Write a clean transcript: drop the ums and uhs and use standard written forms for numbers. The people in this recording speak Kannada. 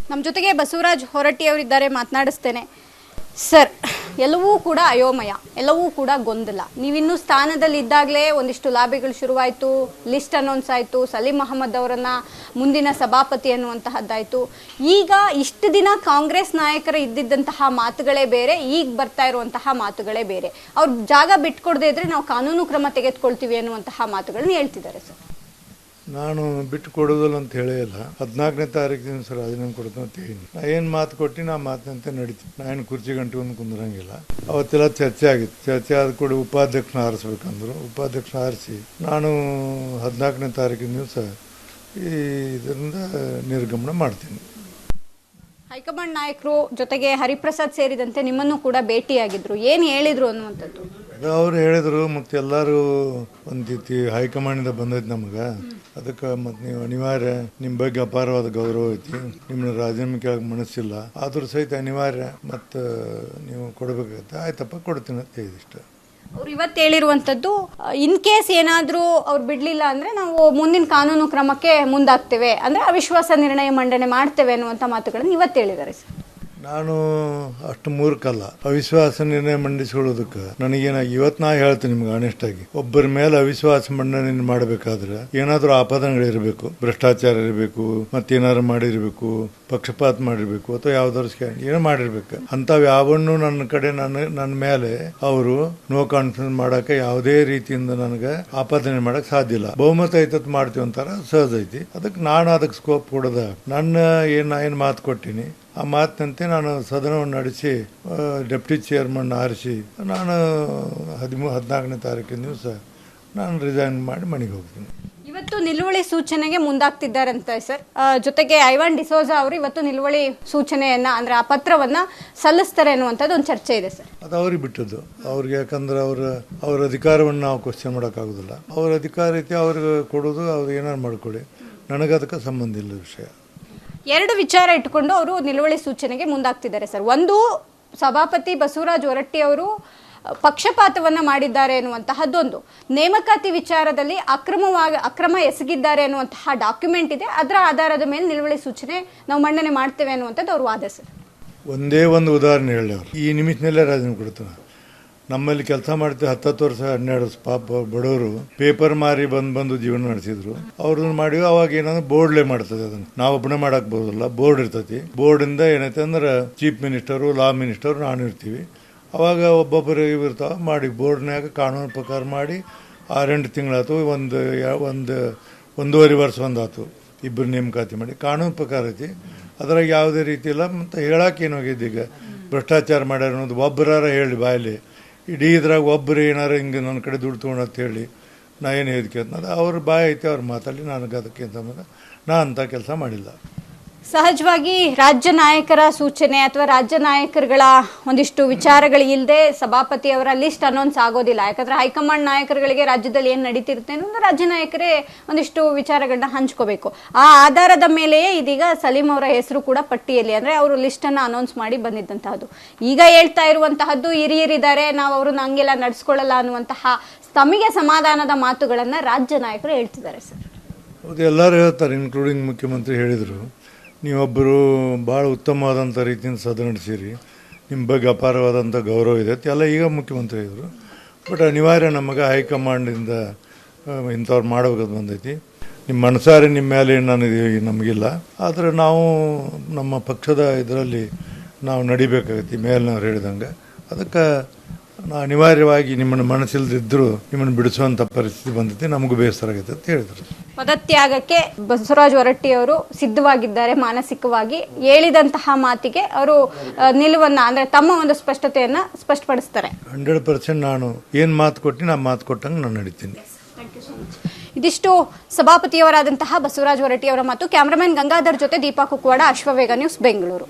ನಮ್ಮ ಜೊತೆಗೆ ಬಸವರಾಜ್ ಹೊರಟ್ಟಿ ಅವರಿದ್ದಾರೆ, ಮಾತನಾಡಿಸ್ತೇನೆ. ಸರ್, ಎಲ್ಲವೂ ಕೂಡ ಅಯೋಮಯ, ಎಲ್ಲವೂ ಕೂಡ ಗೊಂದಲ. ನೀವಿನ್ನೂ ಸ್ಥಾನದಲ್ಲಿ ಇದ್ದಾಗಲೇ ಒಂದಿಷ್ಟು ಲಾಬಿಗಳು ಶುರುವಾಯಿತು, ಲಿಸ್ಟ್ ಅನೌನ್ಸ್ ಆಯಿತು, ಸಲೀಂ ಅಹಮದ್ ಅವರನ್ನು ಮುಂದಿನ ಸಭಾಪತಿ ಅನ್ನುವಂತಹದ್ದಾಯಿತು. ಈಗ ಇಷ್ಟು ದಿನ ಕಾಂಗ್ರೆಸ್ ನಾಯಕರು ಇದ್ದಿದ್ದಂತಹ ಮಾತುಗಳೇ ಬೇರೆ, ಈಗ ಬರ್ತಾ ಇರುವಂತಹ ಮಾತುಗಳೇ ಬೇರೆ. ಅವ್ರು ಜಾಗ ಬಿಟ್ಕೊಡದೇ ಇದ್ರೆ ನಾವು ಕಾನೂನು ಕ್ರಮ ತೆಗೆದುಕೊಳ್ತೀವಿ ಅನ್ನುವಂತಹ ಮಾತುಗಳನ್ನ ಹೇಳ್ತಿದ್ದಾರೆ. ಸರ್, ನಾನು ಬಿಟ್ಟು ಕೊಡೋದಿಲ್ಲ ಅಂತ ಹೇಳೇ ಇಲ್ಲ. 14ನೇ ತಾರೀಕಿನ ಸರ್ ರಾಜೀನಾಮೆ ಕೊಡ್ತೀನಿ ಅಂತ ಹೇಳಿ ನಾ ಏನು ಮಾತು ಕೊಟ್ಟು ಆ ಮಾತಿನಂತೆ ನಡೀತೀನಿ. ನಾನು ಕುರ್ಚಿ ಗಂಟೆ ಒಂದು ಕುಂದ್ರಂಗಿಲ್ಲ. ಅವತ್ತೆಲ್ಲ ಚರ್ಚೆ ಆಗಿತ್ತು. ಚರ್ಚೆ ಆದ ಕೂಡ ಉಪಾಧ್ಯಕ್ಷನ ಆರಿಸ್ಬೇಕಂದ್ರು. ಉಪಾಧ್ಯಕ್ಷ ಆರಿಸಿ ನಾನು 14ನೇ ತಾರೀಕಿನ ದಿವಸ ಇದರಿಂದ ನಿರ್ಗಮನ ಮಾಡ್ತೀನಿ. ಹೈಕಮಾಂಡ್ ನಾಯಕರು ಜೊತೆಗೆ ಹರಿಪ್ರಸಾದ್ ಸೇರಿದಂತೆ ನಿಮ್ಮನ್ನು ಕೂಡ ಭೇಟಿಯಾಗಿದ್ರು, ಏನು ಹೇಳಿದ್ರು ಅನ್ನುವಂಥದ್ದು? ಅವ್ರು ಹೇಳಿದ್ರು, ಮತ್ತು ಎಲ್ಲರೂ ಒಂದು ರೀತಿ ಹೈಕಮಾಂಡಿಂದ ಬಂದೈತಿ ನಮ್ಗೆ, ಅದಕ್ಕೆ ಮತ್ತು ನೀವು ಅನಿವಾರ್ಯ, ನಿಮ್ಮ ಬಗ್ಗೆ ಅಪಾರವಾದ ಗೌರವ ಐತಿ, ನಿಮ್ಮನ್ನ ರಾಜೀನಾಮೆ ಕೇಳಕ್ಕೆ ಮನಸ್ಸಿಲ್ಲ, ಆದರೂ ಸಹಿತ ಅನಿವಾರ್ಯ ಮತ್ತು ನೀವು ಕೊಡಬೇಕಾಗತ್ತೆ. ಆಯ್ತಪ್ಪ ಕೊಡ್ತೀನಿ ಅಂತ ಹೇಳಿದಿಷ್ಟ. ಅವ್ರು ಇವತ್ತು ಹೇಳಿರುವಂಥದ್ದು, ಇನ್ ಕೇಸ್ ಏನಾದರೂ ಅವ್ರು ಬಿಡಲಿಲ್ಲ ಅಂದರೆ ನಾವು ಮುಂದಿನ ಕಾನೂನು ಕ್ರಮಕ್ಕೆ ಮುಂದಾಗ್ತೇವೆ, ಅಂದರೆ ಅವಿಶ್ವಾಸ ನಿರ್ಣಯ ಮಂಡನೆ ಮಾಡ್ತೇವೆ ಅನ್ನುವಂಥ ಮಾತುಗಳನ್ನು ಇವತ್ತು ಹೇಳಿದ್ದಾರೆ. ಸರ್, ನಾನು ಅಷ್ಟು ಮೂರ್ಖಲ್ಲ. ಅವಿಶ್ವಾಸ ನಿರ್ಣಯ ಮಂಡಿಸ್ಕೊಳ್ಳೋದಕ್ಕೆ ನನಗೇನ ಇವತ್ತು ನಾ ಹೇಳ್ತೀನಿ ನಿಮ್ಗೆ ಆನೆಸ್ಟ್ ಆಗಿ, ಒಬ್ಬರ ಮೇಲೆ ಅವಿಶ್ವಾಸ ಮಂಡನೆ ಮಾಡಬೇಕಾದ್ರೆ ಏನಾದರೂ ಆಪಾದನೆಗಳಿರಬೇಕು, ಭ್ರಷ್ಟಾಚಾರ ಇರಬೇಕು, ಮತ್ತೇನಾದ್ರು ಮಾಡಿರ್ಬೇಕು, ಪಕ್ಷಪಾತ ಮಾಡಿರ್ಬೇಕು, ಅಥವಾ ಯಾವ್ದಾದ್ರು ಸ್ಕ್ಯಾನ್ ಏನೋ ಮಾಡಿರ್ಬೇಕು. ಅಂಥವು ಯಾವನ್ನೂ ನನ್ನ ಕಡೆ ನನ್ನ ಮೇಲೆ ಅವರು ನೋ ಕಾನ್ಫಿಡೆನ್ಸ್ ಮಾಡಕ್ಕೆ ಯಾವುದೇ ರೀತಿಯಿಂದ ನನಗೆ ಆಪಾದನೆ ಮಾಡಕ್ ಸಾಧ್ಯ ಇಲ್ಲ. ಬಹುಮತ ಐತತ್ ಮಾಡ್ತೀವಿ ಅಂತಾರ ಸಹಜ ಐತಿ. ಅದಕ್ಕೆ ಸ್ಕೋಪ್ ಕೊಡದ ನನ್ನ ಏನು ಮಾತು ಕೊಟ್ಟಿನಿ ಆ ಮಾತಿನಂತೆ ನಾನು ಸದನವನ್ನು ನಡೆಸಿ ಡೆಪ್ಟಿ ಚೇರ್ಮನ್ ಆರಿಸಿ ನಾನು 14ನೇ ತಾರೀಕಿನ ದಿವಸ ನಾನು ರಿಸೈನ್ ಮಾಡಿ ಮನೆಗೆ ಹೋಗ್ತೀನಿ. ಇವತ್ತು ನಿಲುವಳಿ ಸೂಚನೆಗೆ ಮುಂದಾಗ್ತಿದ್ದಾರಂತೆ ಸರ್. ಜೊತೆಗೆ ಐವಾನ್ ಡಿಸೋಜಾ ಅವರು ಇವತ್ತು ನಿಲುವಳಿ ಸೂಚನೆಯನ್ನ, ಅಂದ್ರೆ ಆ ಪತ್ರವನ್ನ ಸಲ್ಲಿಸ್ತಾರೆ ಅನ್ನುವಂಥದ್ದು ಒಂದು ಚರ್ಚೆ ಇದೆ ಸರ್. ಅದು ಅವ್ರಿಗೆ ಬಿಟ್ಟದ್ದು. ಅವ್ರಿಗೆ ಯಾಕಂದ್ರೆ ಅವ್ರ ಅಧಿಕಾರವನ್ನು ನಾವು ಕ್ವಶನ್ ಮಾಡೋಕ್ಕಾಗೋದಿಲ್ಲ. ಅವ್ರ ಅಧಿಕಾರ ಐತಿ, ಅವ್ರಿಗೆ ಕೊಡೋದು, ಅವ್ರು ಏನಾರು ಮಾಡ್ಕೊಳ್ಳಿ, ನನಗೆ ಅದಕ್ಕೆ ಸಂಬಂಧ ಇಲ್ಲ ವಿಷಯ. ಎರಡು ವಿಚಾರ ಇಟ್ಕೊಂಡು ಅವರು ನಿಲುವಳಿ ಸೂಚನೆಗೆ ಮುಂದಾಗ್ತಿದ್ದಾರೆ ಸರ್. ಒಂದು, ಸಭಾಪತಿ ಬಸವರಾಜ್ ಹೊರಟ್ಟಿ ಅವರು ಪಕ್ಷಪಾತವನ್ನ ಮಾಡಿದ್ದಾರೆ ಎನ್ನುವಂತಹದ್ದೊಂದು, ನೇಮಕಾತಿ ವಿಚಾರದಲ್ಲಿ ಅಕ್ರಮ ಎಸಗಿದ್ದಾರೆ ಅನ್ನುವಂತಹ ಡಾಕ್ಯುಮೆಂಟ್ ಇದೆ, ಅದರ ಆಧಾರದ ಮೇಲೆ ನಿಲುವಳಿ ಸೂಚನೆ ನಾವು ಮಂಡನೆ ಮಾಡ್ತೇವೆ ಅನ್ನುವಂಥದ್ದು ಅವ್ರ ವಾದ ಸರ್. ಒಂದೇ ಒಂದು ಉದಾಹರಣೆ ಹೇಳಿ, ಅವರು ಈ ನಿಮಿಷದಲ್ಲೇ ರಾಜೀನಾಮೆ ಕೊಡ್ತಾರೆ. ನಮ್ಮಲ್ಲಿ ಕೆಲಸ ಮಾಡ್ತೀವಿ 10 ವರ್ಷ 12 ವರ್ಷ ಪಾಪ ಬಡವರು ಪೇಪರ್ ಮಾರಿ ಬಂದು ಜೀವನ ನಡೆಸಿದ್ರು. ಅವ್ರನ್ನ ಮಾಡಿವಿ. ಅವಾಗ ಏನಂದ್ರೆ ಬೋರ್ಡ್ಲೇ ಮಾಡ್ತದೆ, ಅದನ್ನು ನಾವು ಒಬ್ಬನೇ ಮಾಡಕ್ ಬರೋದಿಲ್ಲ, ಬೋರ್ಡ್ ಇರ್ತೈತಿ. ಬೋರ್ಡಿಂದ ಏನೈತೆ ಅಂದ್ರೆ ಚೀಫ್ ಮಿನಿಸ್ಟರು, ಲಾ ಮಿನಿಸ್ಟರು, ನಾನು ಇರ್ತೀವಿ. ಅವಾಗ ಒಬ್ಬೊಬ್ಬರು ಇರ್ತಾವೆ ಮಾಡಿ ಬೋರ್ಡ್ನಾಗ ಕಾನೂನು ಪ್ರಕಾರ ಮಾಡಿ 6-8 ತಿಂಗಳಾಯ್ತು, ಒಂದೂವರೆ ವರ್ಷ ಒಂದಾಯ್ತು, ಇಬ್ಬರು ನೇಮಕಾತಿ ಮಾಡಿ ಕಾನೂನು ಪ್ರಕಾರ ಐತಿ. ಅದ್ರಾಗ ಯಾವುದೇ ರೀತಿ ಇಲ್ಲ. ಮತ್ತು ಹೇಳಕ್ಕೆ ಏನೋಗಿದೆ, ಈಗ ಭ್ರಷ್ಟಾಚಾರ ಮಾಡ್ಯಾರ ಅನ್ನೋದು ಒಬ್ಬರಾರ ಹೇಳಿ ಬಾಯಲ್ಲಿ, ಇಡೀ ಇದ್ರಾಗ ಒಬ್ಬರು ಏನಾರು ಹಿಂಗೆ ನನ್ನ ಕಡೆ ದುಡ್ಡು ತೊಗೊಂಡು ಅಂತ ಹೇಳಿ ನಾ ಏನು ಹೇಳಿಕೆ ಅನ್ನೋದು ಅವ್ರ ಬಾಯಿ ಐತೆ, ಅವ್ರ ಮಾತಲ್ಲಿ. ನನಗೆ ಅದಕ್ಕೆ ಸಂಬಂಧ ನಾ ಅಂಥ ಕೆಲಸ ಮಾಡಿಲ್ಲ. ಸಹಜವಾಗಿ ರಾಜ್ಯ ನಾಯಕರ ಸೂಚನೆ ಅಥವಾ ರಾಜ್ಯ ನಾಯಕರುಗಳ ಒಂದಿಷ್ಟು ವಿಚಾರಗಳು ಇಲ್ಲದೆ ಸಭಾಪತಿಯವರ ಲಿಸ್ಟ್ ಅನೌನ್ಸ್ ಆಗೋದಿಲ್ಲ. ಯಾಕಂದ್ರೆ ಹೈಕಮಾಂಡ್ ನಾಯಕರುಗಳಿಗೆ ರಾಜ್ಯದಲ್ಲಿ ಏನು ನಡೀತಿರುತ್ತೆ ಅನ್ನೋದು ರಾಜ್ಯ ನಾಯಕರೇ ಒಂದಿಷ್ಟು ವಿಚಾರಗಳನ್ನ ಹಂಚ್ಕೋಬೇಕು. ಆ ಆಧಾರದ ಮೇಲೆಯೇ ಇದೀಗ ಸಲೀಂ ಅವರ ಹೆಸರು ಕೂಡ ಪಟ್ಟಿಯಲ್ಲಿ, ಅಂದ್ರೆ ಅವರು ಲಿಸ್ಟ್ ಅನ್ನು ಅನೌನ್ಸ್ ಮಾಡಿ ಬಂದಿದ್ದಂತಹದ್ದು. ಈಗ ಹೇಳ್ತಾ ಇರುವಂತಹದ್ದು ಹಿರಿಯರಿದ್ದಾರೆ, ನಾವು ಅವ್ರನ್ನ ಹಂಗೆಲ್ಲ ನಡ್ಸ್ಕೊಳ್ಳಲ್ಲ ಅನ್ನುವಂತಹ ತಮಗೆ ಸಮಾಧಾನದ ಮಾತುಗಳನ್ನ ರಾಜ್ಯ ನಾಯಕರು ಹೇಳ್ತಿದ್ದಾರೆ ಸರ್. ಹೌದು, ಎಲ್ಲರೂ ಹೇಳ್ತಾರೆ, ಇನ್ಕ್ಲೂಡಿಂಗ್ ಮುಖ್ಯಮಂತ್ರಿ ಹೇಳಿದರು, ನೀವೊಬ್ಬರು ಭಾಳ ಉತ್ತಮವಾದಂಥ ರೀತಿಯಿಂದ ಸದನ ನಡೆಸಿರಿ, ನಿಮ್ಮ ಬಗ್ಗೆ ಅಪಾರವಾದಂಥ ಗೌರವ ಇದೆ ಎಲ್ಲ ಈಗ ಮುಖ್ಯಮಂತ್ರಿ ಇದ್ದರು. ಬಟ್ ಅನಿವಾರ್ಯ ನಮಗೆ ಹೈಕಮಾಂಡಿಂದ ಇಂಥವ್ರು ಮಾಡಬೇಕಂತ ಬಂದೈತಿ. ನಿಮ್ಮ ಮನಸಾರಿ ನಿಮ್ಮ ಮೇಲೆ ನಮಗಿಲ್ಲ, ಆದರೆ ನಾವು ನಮ್ಮ ಪಕ್ಷದ ಇದರಲ್ಲಿ ನಾವು ನಡಿಬೇಕಾಗತ್ತೆ ಮೇಲಿನವ್ರು ಹೇಳಿದಂಗೆ. ಅದಕ್ಕೆ ಅನಿವಾರ್ಯವಾಗಿ ನಿಮ್ಮನ್ನು ಮನಸ್ಸಿಲ್ದಿದ್ದರೂ ನಿಮ್ಮನ್ನು ಬಿಡಿಸುವಂಥ ಪರಿಸ್ಥಿತಿ ಬಂದೈತಿ, ನಮಗೂ ಬೇಸರ ಆಗೈತೆ ಅಂತ ಹೇಳಿದರು. ಪದತ್ಯಾಗಕ್ಕೆ ಬಸವರಾಜ್ ಹೊರಟ್ಟಿ ಅವರು ಸಿದ್ಧವಾಗಿದ್ದಾರೆ ಮಾನಸಿಕವಾಗಿ. ಹೇಳಿದಂತಹ ಮಾತಿಗೆ ಅವರು ನಿಲುವನ್ನ, ಅಂದ್ರೆ ತಮ್ಮ ಒಂದು ಸ್ಪಷ್ಟತೆಯನ್ನ ಸ್ಪಷ್ಟಪಡಿಸ್ತಾರೆ. 100% ನಾನು ಏನು ಮಾತು ಕೊಟ್ಟು ನಾ ಮಾತು ಕೊಟ್ಟಂಗೆ ನಾನು ನಡೀತೀನಿ. ಇದಿಷ್ಟು ಸಭಾಪತಿಯವರಾದಂತಹ ಬಸವರಾಜ್ ಹೊರಟ್ಟಿ ಅವರ ಮಾತು. ಕ್ಯಾಮರಾಮನ್ ಗಂಗಾಧರ್ ಜೊತೆ ದೀಪಾ ಕುಕ್ವಾಡ, ಅಶ್ವವೇಗ ನ್ಯೂಸ್, ಬೆಂಗಳೂರು.